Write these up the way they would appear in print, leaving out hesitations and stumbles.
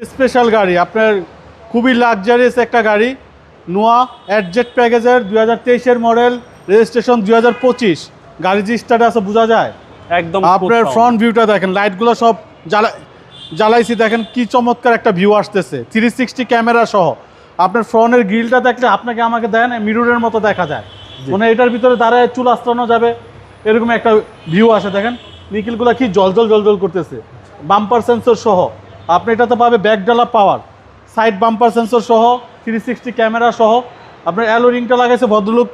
Special গাড়ি আপনার খুবই লাক্সারিয়াস একটা গাড়ি নোয়া অ্যাডজেট প্যাকেজের 2023 মডেল রেজিস্ট্রেশন 2025 গাড়ি যে স্টার্ট আছে বোঝা যায় একদম আপনার ফ্রন্ট ভিউটা দেখেন লাইটগুলো সব জ্বালাইছি দেখেন কি চমৎকার একটা ভিউ আসতেছে 360 ক্যামেরা সহ আপনার ফ্রন্টের গ্রিলটা দেখলে আপনাকে আমাকে দেন মিররের মতো দেখা যায় মানে এটার ভিতরে দাঁড়ায় চুল আস্তানো যাবে এরকম একটা ভিউ আসে দেখেন নিকেলগুলো কি জল করতেছে বাম্পার সেন্সর সহ আপনি এটাতে পাবে ব্যাকডালা পাওয়ার সাইড বাম্পার সেন্সর সহ 360 ক্যামেরা সহ আপনার অ্যালো রিংটা লাগাইছে ভদ্রলোক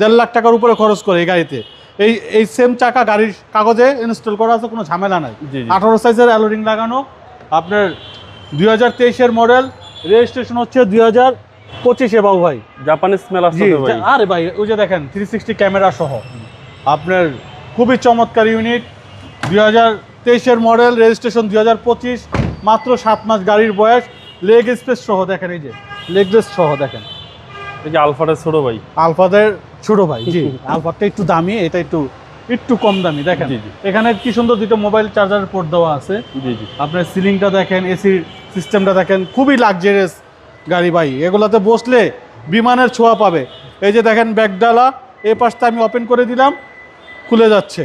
1.5 লাখ টাকার উপরে খরচ করে এই গাড়িতে এই সেম চাকা গাড়ির কাগজে ইনস্টল করা আছে কোনো ঝামেলা নাই 18 সাইজের অ্যালো রিং লাগানো আপনার 2023 মডেল রেজিস্ট্রেশন হচ্ছে 2025 বাবু ভাই জাপানি স্মেল আসছে ভাই আরে ভাই ওই যে দেখেন 360 ক্যামেরা সহ আপনার খুবই চমৎকার ইউনিট 2023 মডেল রেজিস্ট্রেশন 2025 মাত্র 7 মাস গাড়ির বয়স লেগ স্পেস সহ দেখেন এই যে লেগ রেস্ট সহ দেখেন এই যে আলফাটার ছোট ভাই আলফাদের ছোট ভাই জি আলফাটা একটু দামি এটা একটু কম দামি দেখেন এখানে কি সুন্দর দুটো মোবাইল চার্জার পোর্ট দেওয়া আছে জি জি আপনার সিলিংটা দেখেন এসির সিস্টেমটা দেখেন খুবই লাক্সারিয়াস গাড়ি ভাই এগুলাতে বসলে বিমানের ছোঁয়া পাবে এই যে দেখেন ব্যাকডালা এই পাশটা আমি ওপেন করে দিলাম খুলে যাচ্ছে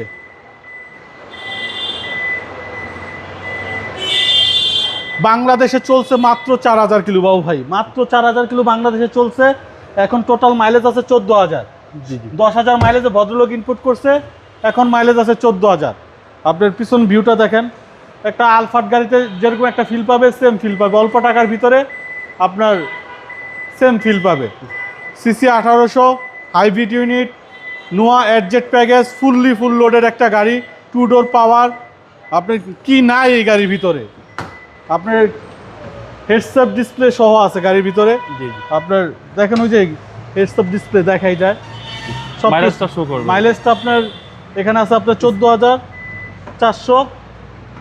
বাংলাদেশে চলছে মাত্র 4000 কিলো বাবু ভাই মাত্র 4000 কিলো বাংলাদেশে চলছে এখন টোটাল মাইলেজ আছে 14000 জি জি 10,000 মাইলেজে ভদ্রলোক ইনপুট করছে এখন মাইলেজ আছে 14000 আপনার পিছন ভিউটা দেখেন একটা আলফাট গাড়িতে যেরকম একটা ফিল পাবে সেম ফিল পাবে অল্প টাকার ভিতরে আপনার সেম ফিল পাবে সিসি 1800 হাইব্রিড ইউনিট নোয়া অ্যাডজেট প্যাকেজ ফুল লোডের একটা গাড়ি 2 ডোর পাওয়ার আপনার কি নাই এই গাড়ির ভিতরে আপনার হেডসআপ ডিসপ্লে সহ আছে গাড়ির ভিতরে জি জি আপনার দেখেন ওই যে হেডসআপ ডিসপ্লে দেখাই যায় সব মাইলেজটা শো করবে মাইলেজটা আপনার এখানে আছে আপনার 14400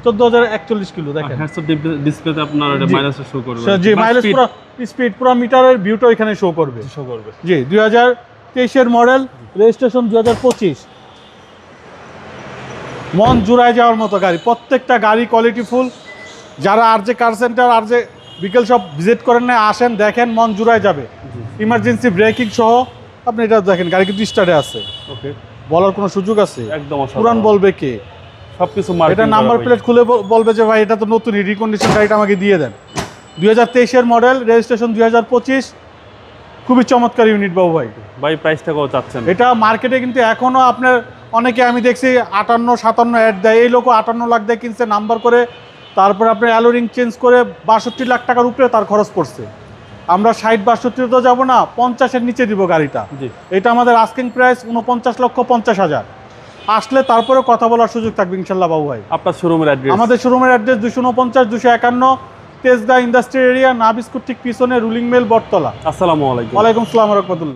14041 কিলো দেখেন হেডসআপ ডিসপ্লেতে আপনার এটা মাইলেজটা শো করবে জি মাইলেজ পুরো স্পিড পুরো মিটারের ভিউটা এখানে শো করবে জি 2023 মডেল রেজিস্ট্রেশন 2025 মন জুড়ায় যাওয়ার মতো গাড়ি প্রত্যেকটা গাড়ি কোয়ালিটি ফুল যারা আরজে কার সেন্টার আরজে বিকেল সব ভিজিট করেন না আসেন দেখেন মন জুড়ায় যাবে ইমার্জেন্সি ব্রেকিং সহ আপনি এটা দেখেন গাড়ি কিন্তু স্টার্টে আছে ওকে বলার কোনো সুযোগ আছে একদম পুরান বলবে কে সবকিছু এটা নাম্বার প্লেট খুলে বলবে যে ভাই এটা তো নতুন রিকন্ডিশন গাড়িটা আমাকে দিয়ে দেন 2023 মডেল রেজিস্ট্রেশন 2025 খুবই চমৎকার ইউনিট বাবু ভাই প্রাইসটা কত চাচ্ছেন এটা মার্কেটে কিন্তু এখনো আপনার অনেকে আমি দেখছি 58-57 অ্যাড দেয় এই লোক 58 লাখ দিয়ে কিনছে নাম্বার করে তারপরে আপনার অ্যালোরিং চেঞ্জ করে 62 লাখ টাকার উপরে তার খরচ পড়ছে আমরা 60-62 তো যাবো না 50-এর নিচে দিব গাড়িটা এটা আমাদের আস্কিং প্রাইস 49,50,000 আসলে তারপরে কথা বলার সুযোগ থাকবে ইনশাল্লাহ বাবু ভাই আপনার শোরুমের অ্যাড্রেস আমাদের শোরুমের অ্যাড্রেস 249-251 তেজগাঁ ইন্ডাস্ট্রিয়াল এরিয়া নাবিস্কুট ঠিক পিছনে রুলিং মেল বটতলা আসসালামু আলাইকুম ওয়ালাইকুম আসসালাম রাহমাতুল্লাহ।